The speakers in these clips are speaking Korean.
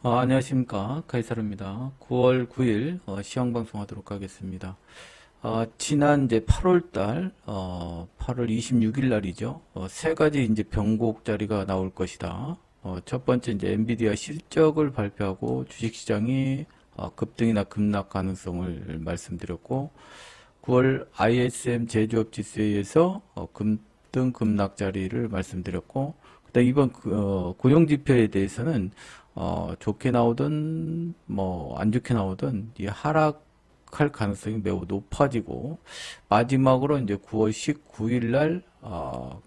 안녕하십니까. 카이사르입니다. 9월 9일 시황 방송하도록 하겠습니다. 지난 이제 8월 달, 8월 26일 날이죠. 세 가지 이제 변곡 자리가 나올 것이다. 첫 번째 이제 엔비디아 실적을 발표하고 주식시장이 급등이나 급락 가능성을 말씀드렸고, 9월 ISM 제조업 지수에 의해서 급등 급락 자리를 말씀드렸고, 그다음 이번 고용 지표에 대해서는 좋게 나오든 뭐 안 좋게 나오든 이 하락할 가능성이 매우 높아지고, 마지막으로 이제 9월 19일 날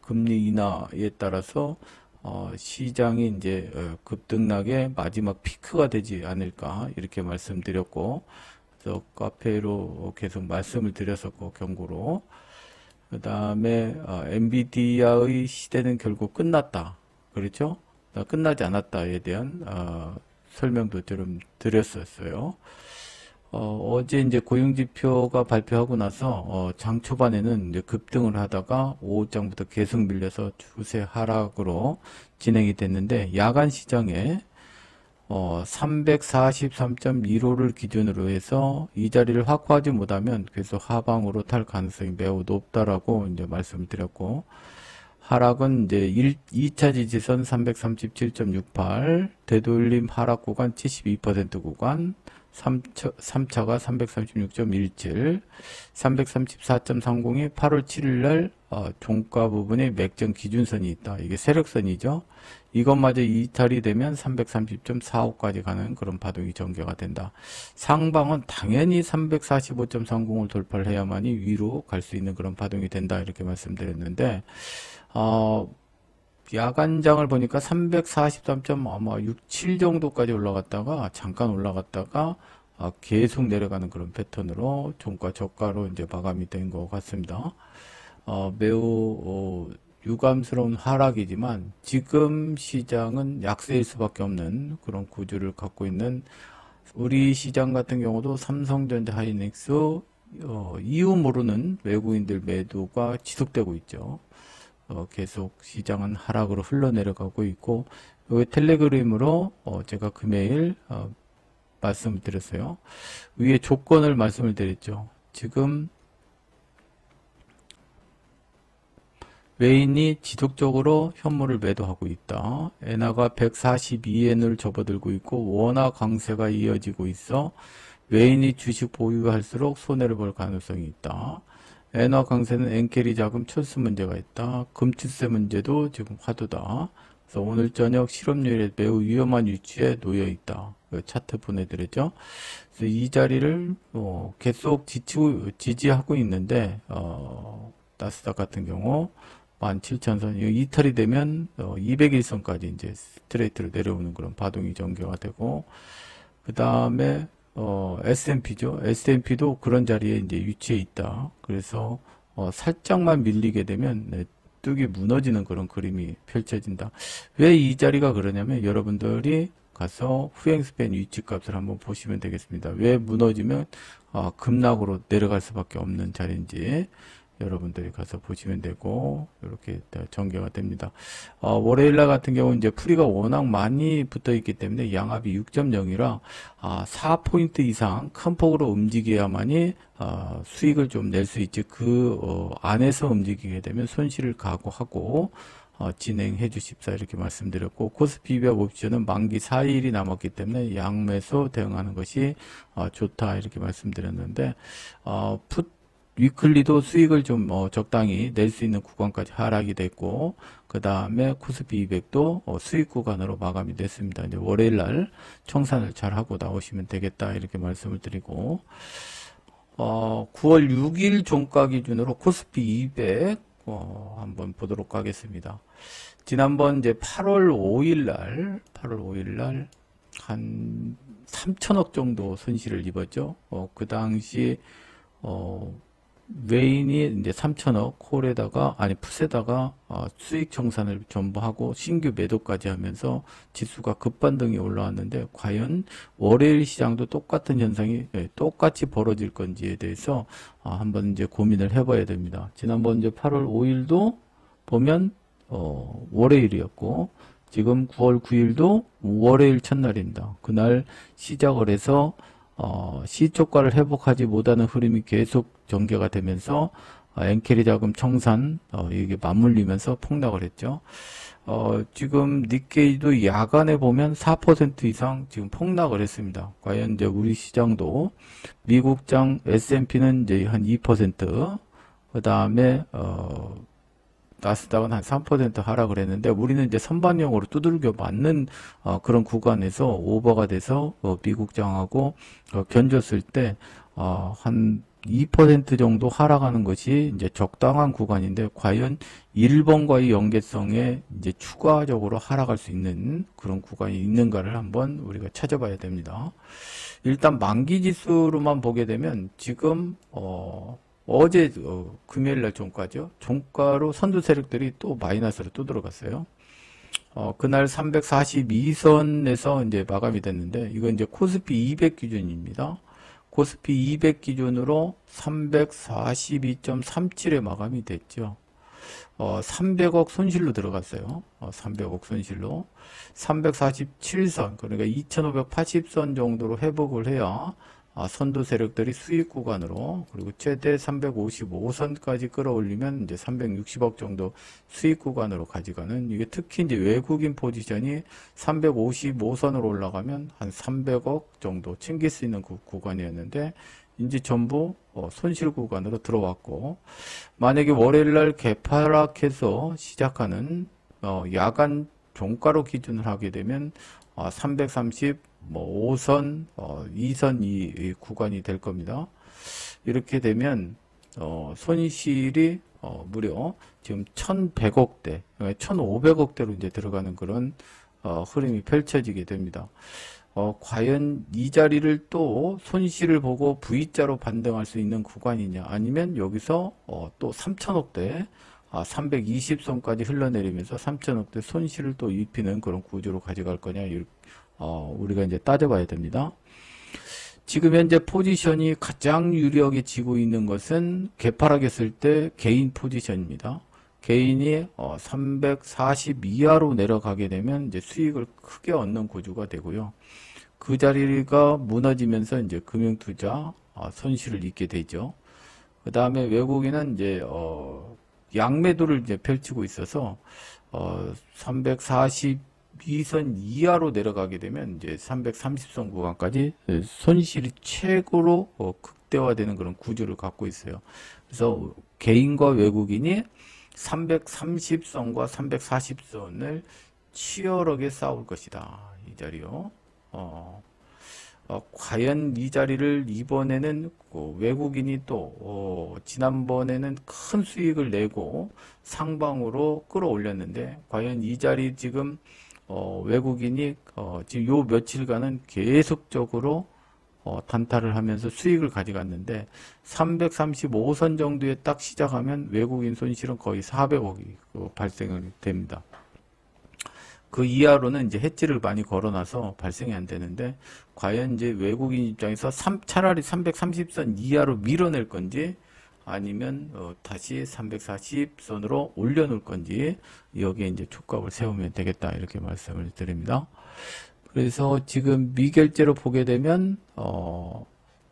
금리 인하에 따라서 시장이 이제 급등락의 마지막 피크가 되지 않을까 이렇게 말씀드렸고, 그래서 카페로 계속 말씀을 드렸었고, 경고로. 그 다음에 엔비디아의 시대는 결국 끝났다. 그렇죠? 끝나지 않았다에 대한 설명도 좀 드렸었어요. 어제 이제 고용지표가 발표하고 나서 장 초반에는 이제 급등을 하다가 오후장부터 계속 밀려서 추세 하락으로 진행이 됐는데, 야간 시장에 343.15를 기준으로 해서 이 자리를 확보하지 못하면 계속 하방으로 탈 가능성이 매우 높다라고 이제 말씀을 드렸고, 하락은 이제 2차 지지선 337.68, 되돌림 하락 구간 72% 구간, 3차가 336.17, 334.30이 8월 7일 날 종가 부분에 맥점 기준선이 있다. 이게 세력선이죠. 이것마저 이탈이 되면 330.45까지 가는 그런 파동이 전개가 된다. 상방은 당연히 345.30을 돌파를 해야만이 위로 갈 수 있는 그런 파동이 된다. 이렇게 말씀드렸는데, 야간장을 보니까 343.67 정도까지 올라갔다가 잠깐 올라갔다가 계속 내려가는 그런 패턴으로 종가 저가로 이제 마감이 된 것 같습니다. 매우 유감스러운 하락이지만 지금 시장은 약세일 수밖에 없는 그런 구조를 갖고 있는, 우리 시장 같은 경우도 삼성전자, 하이닉스 이유 모르는 외국인들 매도가 지속되고 있죠. 계속 시장은 하락으로 흘러내려가고 있고, 여기 텔레그램으로 제가 금요일 말씀을 드렸어요. 위에 조건을 말씀을 드렸죠. 지금 외인이 지속적으로 현물을 매도하고 있다. 엔화가 142엔을 접어들고 있고 원화 강세가 이어지고 있어 외인이 주식 보유할수록 손해를 볼 가능성이 있다. 엔화 강세는 엔캐리 자금 철수 문제가 있다. 금투세 문제도 지금 화두다. 그래서 오늘 저녁 실업률에 매우 위험한 위치에 놓여 있다. 차트 보내드렸죠. 그래서 이 자리를 계속 지지하고 있는데, 나스닥 같은 경우 17,000선 이탈이 되면 200일선까지 이제 스트레이트로 내려오는 그런 파동이 전개가 되고, 그 다음에 S&P죠. S&P도 그런 자리에 이제 위치해 있다. 그래서 살짝만 밀리게 되면 뚝이 무너지는 그런 그림이 펼쳐진다. 왜 이 자리가 그러냐면, 여러분들이 가서 후행스팬 위치값을 한번 보시면 되겠습니다. 왜 무너지면 급락으로 내려갈 수밖에 없는 자리인지 여러분들이 가서 보시면 되고, 이렇게 전개가 됩니다. 월요일날 같은 경우는 이제 풀이가 워낙 많이 붙어 있기 때문에 양압이 6.0이라 4포인트 이상 큰 폭으로 움직여야만이 수익을 좀 낼 수 있지, 그 안에서 움직이게 되면 손실을 각오하고 진행해 주십사 이렇게 말씀드렸고, 코스피 200 옵션은 만기 4일이 남았기 때문에 양매수 대응하는 것이 좋다 이렇게 말씀드렸는데, 풋 위클리도 수익을 좀 적당히 낼 수 있는 구간까지 하락이 됐고, 그 다음에 코스피 200도 수익 구간으로 마감이 됐습니다. 이제 월요일 날 청산을 잘 하고 나오시면 되겠다 이렇게 말씀을 드리고, 9월 6일 종가 기준으로 코스피 200 한번 보도록 하겠습니다. 지난번 이제 8월 5일 날 한 3천억 정도 손실을 입었죠. 그 당시 외인이 이제 3천억 콜에다가, 아니 풋에다가 수익 청산을 전부 하고 신규 매도까지 하면서 지수가 급반등이 올라왔는데, 과연 월요일 시장도 똑같은 현상이 똑같이 벌어질 건지에 대해서 한번 이제 고민을 해봐야 됩니다. 지난번 이제 8월 5일도 보면 월요일이었고, 지금 9월 9일도 월요일 첫날입니다. 그날 시작을 해서 시초가를 회복하지 못하는 흐름이 계속 전개가 되면서 엔캐리 자금 청산 이게 맞물리면서 폭락을 했죠. 지금 니케이도 야간에 보면 4% 이상 지금 폭락을 했습니다. 과연 이제 우리 시장도 미국장 S&P는 이제 한 2%, 그 다음에 나스닥은 한 3% 하락을 했는데 우리는 이제 선반영으로 두들겨 맞는 그런 구간에서 오버가 돼서 미국장하고 견졌을 때 한 2% 정도 하락하는 것이 이제 적당한 구간인데 과연 1번과의 연계성에 이제 추가적으로 하락할 수 있는 그런 구간이 있는가를 한번 우리가 찾아봐야 됩니다. 일단 만기 지수로만 보게 되면 지금 어제 금요일날 종가죠. 종가로 선두 세력들이 또 마이너스로 또 들어갔어요. 그날 342선에서 이제 마감이 됐는데 이건 이제 코스피 200 기준입니다. 코스피 200 기준으로 342.37에 마감이 됐죠. 300억 손실로 들어갔어요. 300억 손실로 347선 그러니까 2580선 정도로 회복을 해야 선두 세력들이 수익 구간으로 그리고 최대 355선까지 끌어올리면 이제 360억 정도 수익 구간으로 가져가는 이게 특히 이제 외국인 포지션이 355선으로 올라가면 한 300억 정도 챙길 수 있는 구간이었는데 이제 전부 손실 구간으로 들어왔고 만약에 월요일날 개파락해서 시작하는 야간 종가로 기준을 하게 되면 335선, 2선 이 구간이 될 겁니다. 이렇게 되면 손실이 무려 지금 1,100억대, 1,500억대로 이제 들어가는 그런 흐름이 펼쳐지게 됩니다. 과연 이 자리를 또 손실을 보고 V자로 반등할 수 있는 구간이냐 아니면 여기서 또 3,000억대 320선까지 흘러내리면서 3,000억대 손실을 또 입히는 그런 구조로 가져갈 거냐 우리가 이제 따져봐야 됩니다. 지금 현재 포지션이 가장 유리하게 지고 있는 것은 개파락했을 때 개인 포지션입니다. 개인이 340 이하로 내려가게 되면 이제 수익을 크게 얻는 구조가 되고요. 그 자리가 무너지면서 이제 금융투자 손실을 입게 되죠. 그 다음에 외국인은 이제 양매도를 이제 펼치고 있어서 342선 이하로 내려가게 되면 이제 330선 구간까지 손실이 최고로 극대화되는 그런 구조를 갖고 있어요. 그래서 개인과 외국인이 330선과 340선을 치열하게 싸울 것이다. 이 자리요. 과연 이 자리를 이번에는 외국인이 또 지난번에는 큰 수익을 내고 상방으로 끌어올렸는데 과연 이 자리 지금 외국인이 지금 요 며칠간은 계속적으로 단타를 하면서 수익을 가져갔는데 335선 정도에 딱 시작하면 외국인 손실은 거의 400억이 발생이 됩니다. 그 이하로는 이제 해지를 많이 걸어놔서 발생이 안 되는데 과연 이제 외국인 입장에서 차라리 330선 이하로 밀어낼 건지 아니면 다시 340선으로 올려놓을 건지 여기에 이제 촉각을 세우면 되겠다 이렇게 말씀을 드립니다. 그래서 지금 미결제로 보게 되면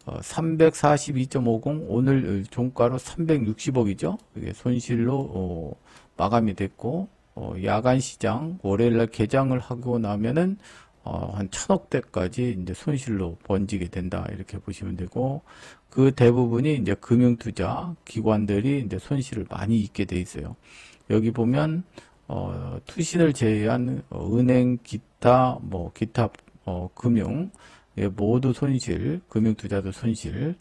342.50 오늘 종가로 360억이죠. 이게 손실로 마감이 됐고 야간 시장 월요일날 개장을 하고 나면은 한 1,000억대까지 이제 손실로 번지게 된다 이렇게 보시면 되고 그 대부분이 이제 금융투자 기관들이 이제 손실을 많이 입게 돼 있어요. 여기 보면 투신을 제외한 은행 기타 금융 모두 손실, 금융투자도 손실.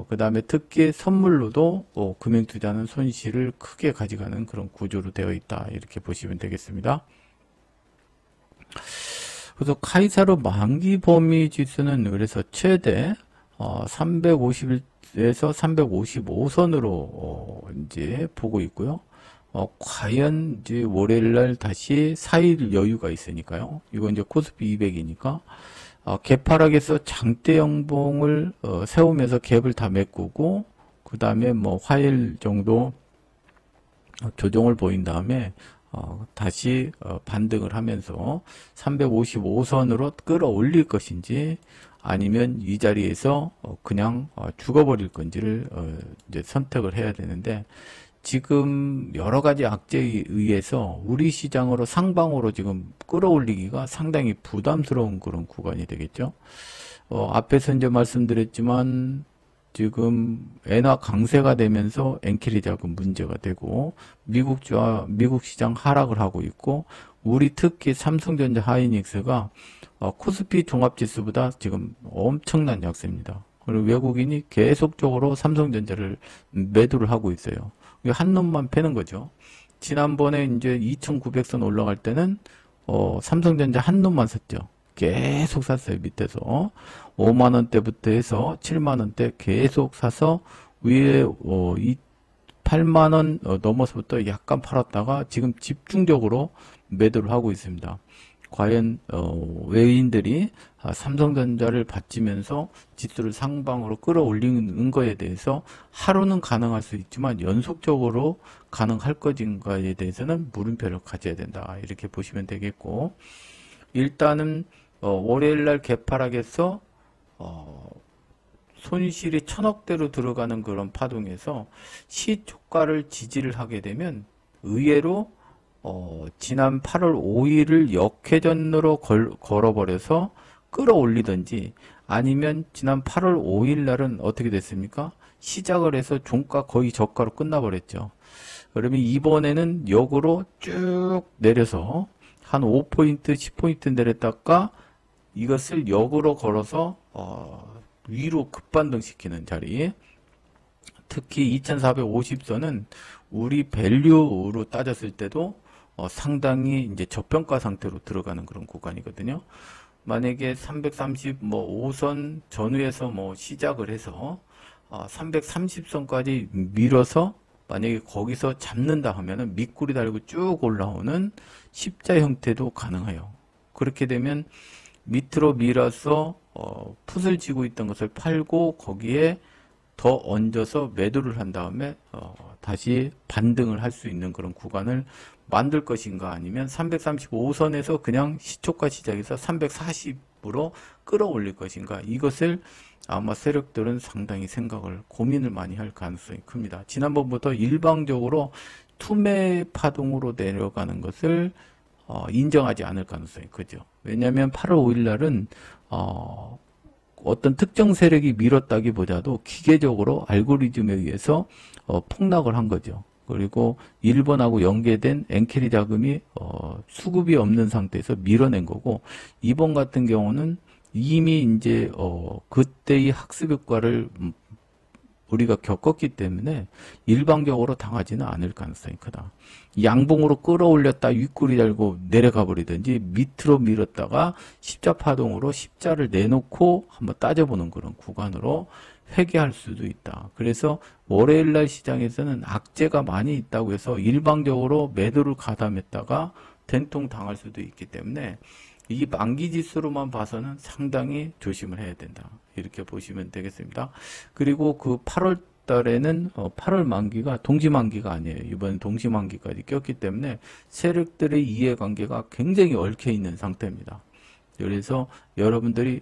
그 다음에 특히 선물로도 금융투자는 손실을 크게 가져가는 그런 구조로 되어 있다. 이렇게 보시면 되겠습니다. 그래서 카이사르 만기 범위 지수는 그래서 최대 350에서 355선으로 이제 보고 있고요. 과연 이제 월요일날 다시 4일 여유가 있으니까요. 이건 이제 코스피 200이니까. 개파락에서 장대 영봉을 세우면서 갭을 다 메꾸고 그 다음에 뭐 화일 정도 조정을 보인 다음에 다시 반등을 하면서 355선으로 끌어올릴 것인지 아니면 이 자리에서 그냥 죽어버릴 건지를 이제 선택을 해야 되는데, 지금 여러 가지 악재에 의해서 우리 시장으로 상방으로 지금 끌어올리기가 상당히 부담스러운 그런 구간이 되겠죠. 앞에서 이제 말씀드렸지만 지금 엔화 강세가 되면서 엔캐리 자금 문제가 되고 미국 시장 하락을 하고 있고, 우리 특히 삼성전자 하이닉스가 코스피 종합지수보다 지금 엄청난 약세입니다. 그리고 외국인이 계속적으로 삼성전자를 매도를 하고 있어요. 한 놈만 패는 거죠. 지난번에 이제 2,900선 올라갈 때는 삼성전자 한 놈만 샀죠. 계속 샀어요. 밑에서 5만 원대부터 해서 7만 원대 계속 사서 위에 8만 원 넘어서부터 약간 팔았다가 지금 집중적으로 매도를 하고 있습니다. 과연 외인들이 삼성전자를 받치면서 지수를 상방으로 끌어올리는 거에 대해서 하루는 가능할 수 있지만 연속적으로 가능할 것인가에 대해서는 물음표를 가져야 된다, 이렇게 보시면 되겠고, 일단은 월요일날 개파락에서 손실이 1000억대로 들어가는 그런 파동에서 시초가를 지지를 하게 되면 의외로 지난 8월 5일을 역회전으로 걸어버려서 끌어올리든지, 아니면 지난 8월 5일 날은 어떻게 됐습니까? 시작을 해서 종가 거의 저가로 끝나버렸죠. 그러면 이번에는 역으로 쭉 내려서 한 5포인트, 10포인트 내렸다가 이것을 역으로 걸어서 위로 급반등시키는 자리, 특히 2450선은 우리 밸류로 따졌을 때도 상당히 이제 저평가 상태로 들어가는 그런 구간이거든요. 만약에 335선 전후에서 시작을 해서 330선까지 밀어서 만약에 거기서 잡는다 하면은 밑구리 달고 쭉 올라오는 십자 형태도 가능해요. 그렇게 되면 밑으로 밀어서 풋을 쥐고 있던 것을 팔고 거기에 더 얹어서 매도를 한 다음에 다시 반등을 할 수 있는 그런 구간을 만들 것인가, 아니면 335선에서 그냥 시초가 시작해서 340으로 끌어올릴 것인가, 이것을 아마 세력들은 상당히 고민을 많이 할 가능성이 큽니다. 지난번부터 일방적으로 투매 파동으로 내려가는 것을 인정하지 않을 가능성이 크죠. 왜냐하면 8월 5일 날은 어떤 특정 세력이 밀었다기보다도 기계적으로 알고리즘에 의해서 폭락을 한 거죠. 그리고 일본하고 연계된 엔캐리 자금이 수급이 없는 상태에서 밀어낸 거고, 이번 같은 경우는 이미 이제 그때의 학습 효과를 우리가 겪었기 때문에 일방적으로 당하지는 않을 가능성이 크다. 양봉으로 끌어올렸다 윗구리 달고 내려가 버리든지, 밑으로 밀었다가 십자 파동으로 십자를 내놓고 한번 따져보는 그런 구간으로 회귀할 수도 있다. 그래서 월요일날 시장에서는 악재가 많이 있다고 해서 일방적으로 매도를 가담했다가 된통 당할 수도 있기 때문에 이 만기 지수로만 봐서는 상당히 조심을 해야 된다, 이렇게 보시면 되겠습니다. 그리고 그 8월 달에는 8월 만기가 동시 만기가 아니에요. 이번 동시 만기까지 꼈기 때문에 세력들의 이해관계가 굉장히 얽혀 있는 상태입니다. 그래서 여러분들이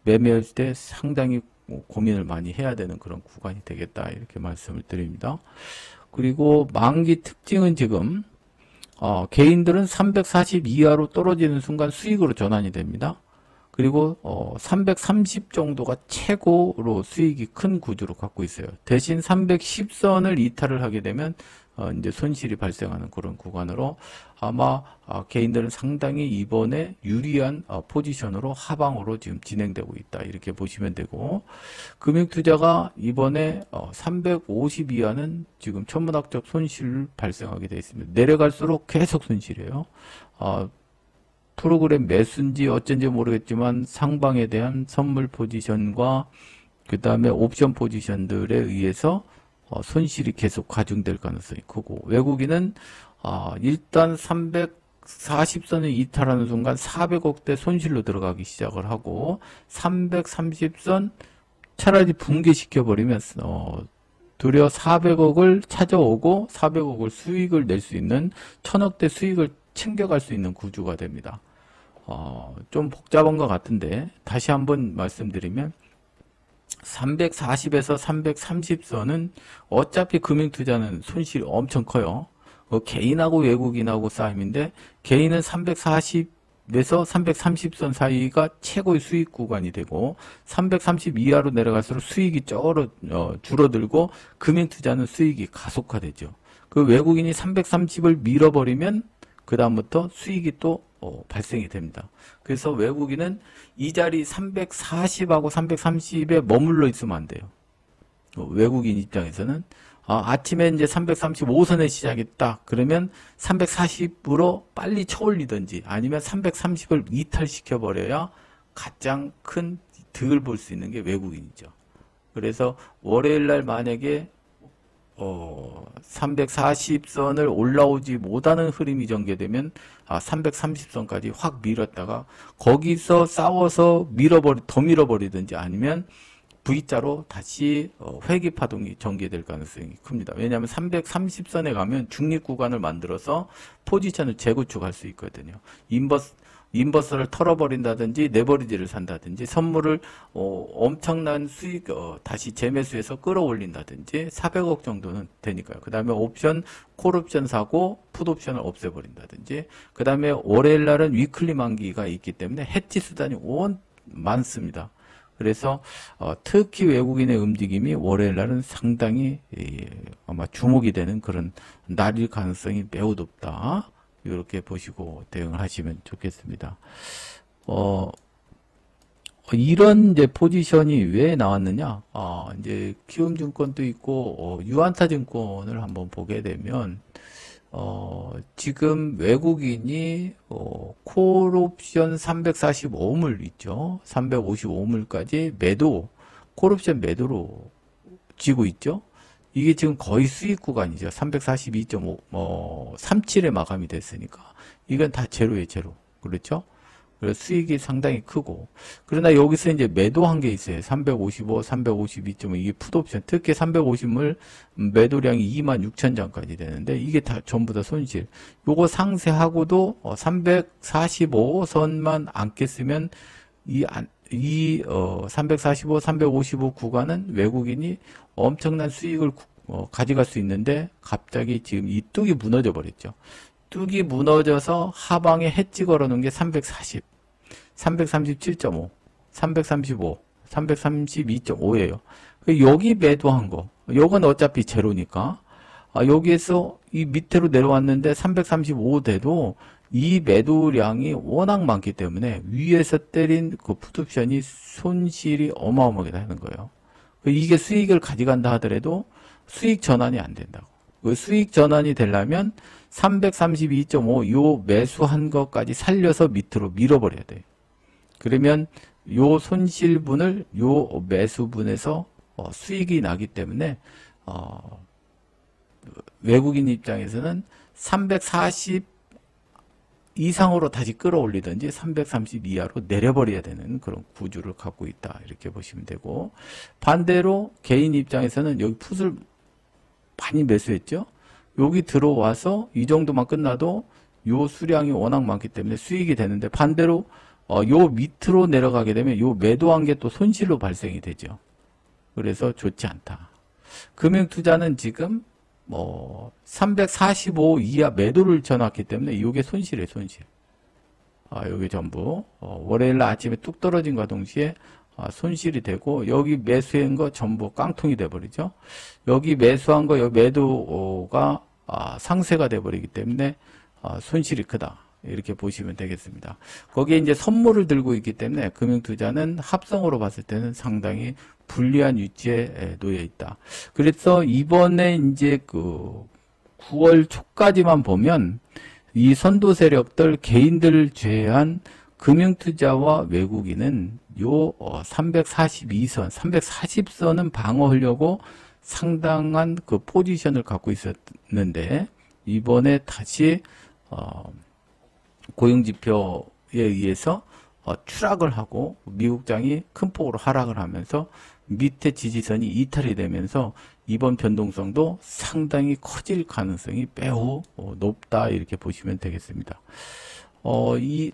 매매할 때 상당히 고민을 많이 해야 되는 그런 구간이 되겠다, 이렇게 말씀을 드립니다. 그리고 만기 특징은 지금 개인들은 340 이하로 떨어지는 순간 수익으로 전환이 됩니다. 그리고 330 정도가 최고로 수익이 큰 구조로 갖고 있어요. 대신 310선을 이탈을 하게 되면 이제 손실이 발생하는 그런 구간으로 아마 개인들은 상당히 이번에 유리한 포지션으로 하방으로 지금 진행되고 있다, 이렇게 보시면 되고, 금융투자가 이번에 350 이하는 지금 천문학적 손실을 발생하게 되어 있습니다. 내려갈수록 계속 손실이에요. 프로그램 매수인지 어쩐지 모르겠지만 상방에 대한 선물 포지션과 그 다음에 옵션 포지션들에 의해서 손실이 계속 가중될 가능성이 크고, 외국인은 일단 340선을 이탈하는 순간 400억대 손실로 들어가기 시작을 하고, 330선 차라리 붕괴시켜버리면 도리어 400억을 찾아오고 400억을 수익을 낼 수 있는 1000억대 수익을 챙겨갈 수 있는 구조가 됩니다. 좀 복잡한 것 같은데 다시 한번 말씀드리면 340에서 330선은 어차피 금융투자는 손실이 엄청 커요. 개인하고 외국인하고 싸움인데 개인은 340에서 330선 사이가 최고의 수익 구간이 되고 330 이하로 내려갈수록 수익이 줄어들고 금융투자는 수익이 가속화되죠. 그 외국인이 330을 밀어버리면 그 다음부터 수익이 또 발생이 됩니다. 그래서 외국인은 이 자리 340하고 330에 머물러 있으면 안 돼요. 외국인 입장에서는 아침에 이제 335선에 시작했다. 그러면 340으로 빨리 쳐올리든지 아니면 330을 이탈시켜 버려야 가장 큰 득을 볼 수 있는 게 외국인이죠. 그래서 월요일 날 만약에 340선을 올라오지 못하는 흐름이 전개되면 330선까지 확 밀었다가 거기서 싸워서 더 밀어버리든지 아니면 V자로 다시 회귀 파동이 전개될 가능성이 큽니다. 왜냐하면 330선에 가면 중립 구간을 만들어서 포지션을 재구축할 수 있거든요. 인버스를 털어버린다든지 레버리지를 산다든지 선물을 엄청난 수익 다시 재매수해서 끌어올린다든지 400억 정도는 되니까요. 그 다음에 옵션, 콜옵션 사고 풋옵션을 없애버린다든지 그 다음에 월요일 날은 위클리 만기가 있기 때문에 해지 수단이 많습니다. 그래서 특히 외국인의 움직임이 월요일 날은 상당히 아마 주목이 되는 그런 날일 가능성이 매우 높다. 이렇게 보시고 대응을 하시면 좋겠습니다. 이런 이제 포지션이 왜 나왔느냐? 이제 키움증권도 있고 유안타증권을 한번 보게 되면 지금 외국인이 콜옵션 345물 있죠. 355물까지 콜옵션 매도로 쥐고 있죠. 이게 지금 거의 수익 구간이죠. 342.5, 37에 마감이 됐으니까. 이건 다 제로예요, 제로. 그렇죠? 그래서 수익이 상당히 크고. 그러나 여기서 이제 매도한 게 있어요. 355, 352.5. 이게 풋옵션. 특히 350물 매도량이 26,000장까지 되는데, 이게 다 전부 다 손실. 요거 상세하고도 345선만 안 깼으면, 345, 355 구간은 외국인이 엄청난 수익을 가져갈 수 있는데 갑자기 지금 이 뚝이 무너져 버렸죠. 뚝이 무너져서 하방에 해지 걸어놓은 게 340, 337.5, 335, 332.5예요. 여기 매도한 거, 요건 어차피 제로니까 여기에서 이 밑으로 내려왔는데 335 돼도 이 매도량이 워낙 많기 때문에 위에서 때린 그 풋옵션이 손실이 어마어마하게 나는 거예요. 이게 수익을 가져간다 하더라도 수익 전환이 안 된다고. 그 수익 전환이 되려면 332.5 요 매수한 것까지 살려서 밑으로 밀어버려야 돼요. 그러면 요 손실분을 요 매수분에서 수익이 나기 때문에 외국인 입장에서는 340 이상으로 다시 끌어올리든지 330 이하로 내려버려야 되는 그런 구조를 갖고 있다. 이렇게 보시면 되고, 반대로 개인 입장에서는 여기 풋을 많이 매수했죠. 여기 들어와서 이 정도만 끝나도 요 수량이 워낙 많기 때문에 수익이 되는데, 반대로 요 밑으로 내려가게 되면 요 매도한 게 또 손실로 발생이 되죠. 그래서 좋지 않다. 금융투자는 지금 345 이하 매도를 쳐놨기 때문에 이게 손실이에요, 손실. 요게 전부 월요일 날 아침에 뚝 떨어진 것과 동시에 손실이 되고, 여기 매수한 거 전부 깡통이 돼버리죠. 여기 매수한 거, 여기 매도가 상쇄가 돼버리기 때문에 손실이 크다. 이렇게 보시면 되겠습니다. 거기에 이제 선물을 들고 있기 때문에 금융투자는 합성으로 봤을 때는 상당히 불리한 위치에 놓여 있다. 그래서 이번에 이제 9월 초까지만 보면 이 선도 세력들 개인들을 제외한 금융투자와 외국인은 요 342선, 340선은 방어하려고 상당한 그 포지션을 갖고 있었는데, 이번에 다시 고용지표에 의해서 추락을 하고 미국장이 큰 폭으로 하락을 하면서 밑에 지지선이 이탈이 되면서 이번 변동성도 상당히 커질 가능성이 매우 높다 이렇게 보시면 되겠습니다.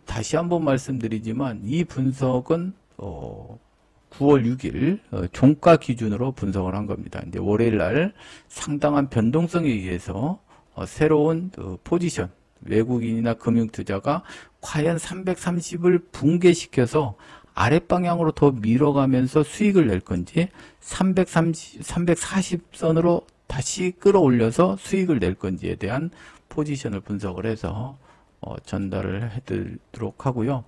다시 한번 말씀드리지만 이 분석은 9월 6일 종가 기준으로 분석을 한 겁니다. 이제 월요일 날 상당한 변동성에 의해서 새로운 포지션, 외국인이나 금융투자가 과연 330을 붕괴시켜서 아랫방향으로 더 밀어가면서 수익을 낼 건지 340선으로 다시 끌어올려서 수익을 낼 건지에 대한 포지션을 분석을 해서 전달을 해드리도록 하고요.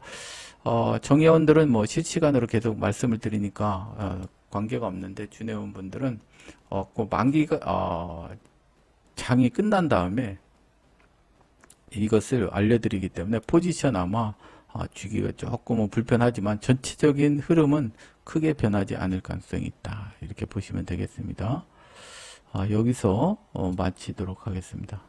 정회원들은 뭐 실시간으로 계속 말씀을 드리니까 관계가 없는데 준회원 분들은 그 만기가 장이 끝난 다음에 이것을 알려드리기 때문에 포지션 아마 주기가 조금 불편하지만 전체적인 흐름은 크게 변하지 않을 가능성이 있다 이렇게 보시면 되겠습니다. 여기서 마치도록 하겠습니다.